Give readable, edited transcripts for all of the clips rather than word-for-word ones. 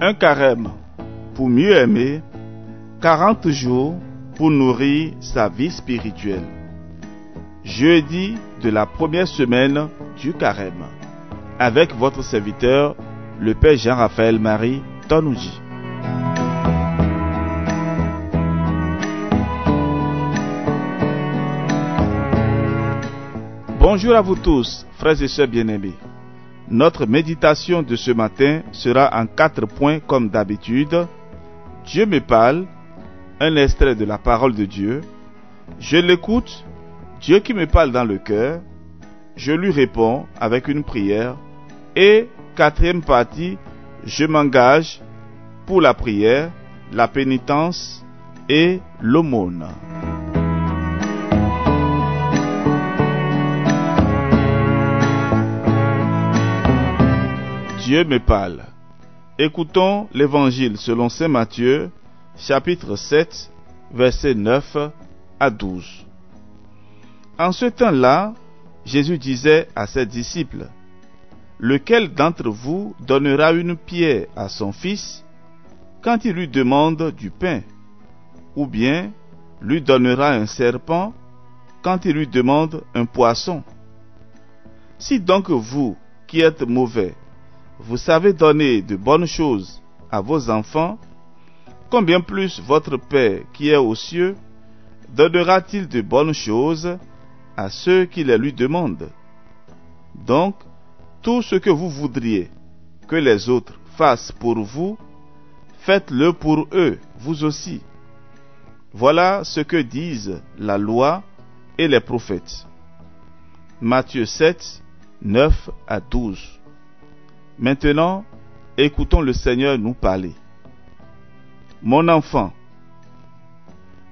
Un carême pour mieux aimer, 40 jours pour nourrir sa vie spirituelle. Jeudi de la première semaine du carême, avec votre serviteur, le Père Jean-Raphaël Marie Tonouji. Bonjour à vous tous, frères et sœurs bien-aimés. Notre méditation de ce matin sera en 4 points comme d'habitude. Dieu me parle, un extrait de la parole de Dieu. Je l'écoute, Dieu qui me parle dans le cœur. Je lui réponds avec une prière. Et 4e partie, je m'engage pour la prière, la pénitence et l'aumône. Dieu me parle. Écoutons l'évangile selon saint Matthieu, chapitre 7, versets 9 à 12. En ce temps-là, Jésus disait à ses disciples: lequel d'entre vous donnera une pierre à son fils quand il lui demande du pain? Ou bien lui donnera un serpent quand il lui demande un poisson? Si donc vous, qui êtes mauvais, vous savez donner de bonnes choses à vos enfants, combien plus votre Père qui est aux cieux donnera-t-il de bonnes choses à ceux qui les lui demandent? Donc, tout ce que vous voudriez que les autres fassent pour vous, faites-le pour eux, vous aussi. Voilà ce que disent la loi et les prophètes. Matthieu 7, 9 à 12. Maintenant, écoutons le Seigneur nous parler. Mon enfant,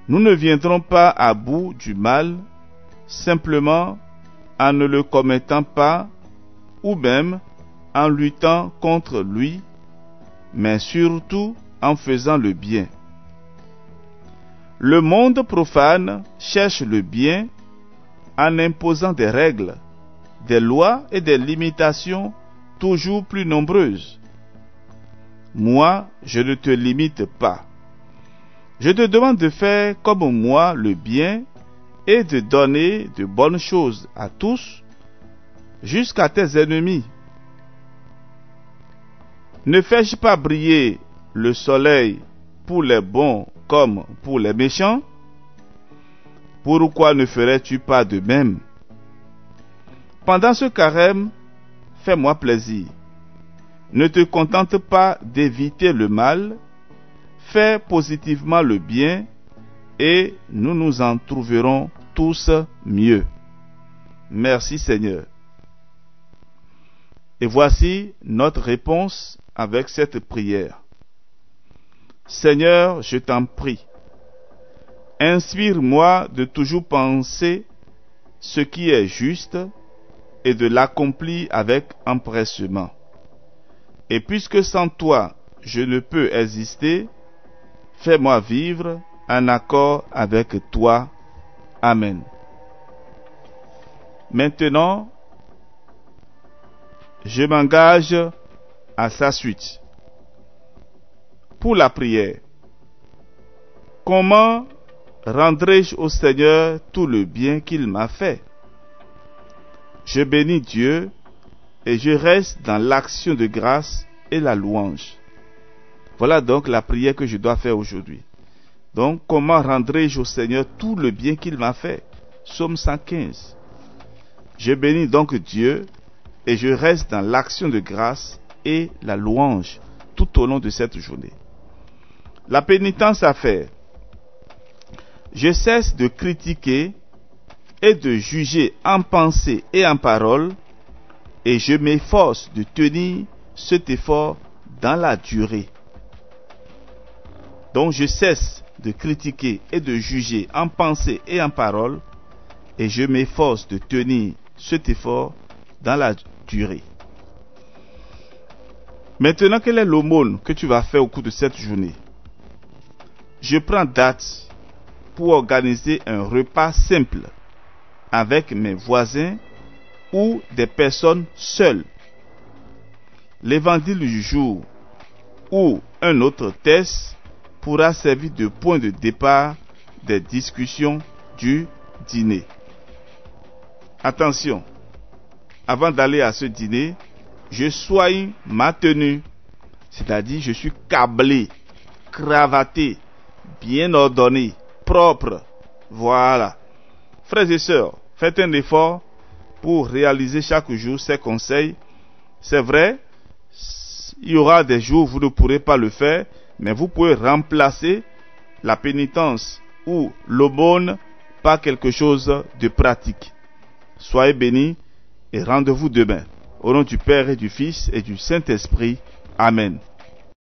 nous ne viendrons pas à bout du mal simplement en ne le commettant pas ou même en luttant contre lui, mais surtout en faisant le bien. Le monde profane cherche le bien en imposant des règles, des lois et des limitations toujours plus nombreuses. Moi, je ne te limite pas. Je te demande de faire comme moi le bien et de donner de bonnes choses à tous, jusqu'à tes ennemis. Ne fais-je pas briller le soleil pour les bons comme pour les méchants? Pourquoi ne ferais-tu pas de même? Pendant ce carême, fais-moi plaisir. Ne te contente pas d'éviter le mal, fais positivement le bien et nous nous en trouverons tous mieux. Merci Seigneur. Et voici notre réponse avec cette prière. Seigneur, je t'en prie, inspire-moi de toujours penser ce qui est juste et de l'accomplir avec empressement. Et puisque sans toi, je ne peux exister, fais-moi vivre en accord avec toi. Amen. Maintenant, je m'engage à sa suite. Pour la prière, comment rendrai-je au Seigneur tout le bien qu'il m'a fait? Je bénis Dieu et je reste dans l'action de grâce et la louange. Voilà donc la prière que je dois faire aujourd'hui. Donc, comment rendrai-je au Seigneur tout le bien qu'il m'a fait? Psaume 115. Je bénis donc Dieu et je reste dans l'action de grâce et la louange tout au long de cette journée. La pénitence à faire. Je cesse de critiquer et de juger en pensée et en parole, et je m'efforce de tenir cet effort dans la durée. Donc je cesse de critiquer et de juger en pensée et en parole, et je m'efforce de tenir cet effort dans la durée. Maintenant, quelle est l'aumône que tu vas faire au cours de cette journée? Je prends date pour organiser un repas simple avec mes voisins ou des personnes seules. L'évangile du jour ou un autre test pourra servir de point de départ des discussions du dîner. Attention, avant d'aller à ce dîner, je soigne ma tenue, c'est-à-dire je suis câblé, cravaté, bien ordonné, propre. Voilà. Frères et sœurs, faites un effort pour réaliser chaque jour ces conseils. C'est vrai, il y aura des jours où vous ne pourrez pas le faire, mais vous pouvez remplacer la pénitence ou l'aumône par quelque chose de pratique. Soyez bénis et rendez-vous demain. Au nom du Père et du Fils et du Saint-Esprit. Amen.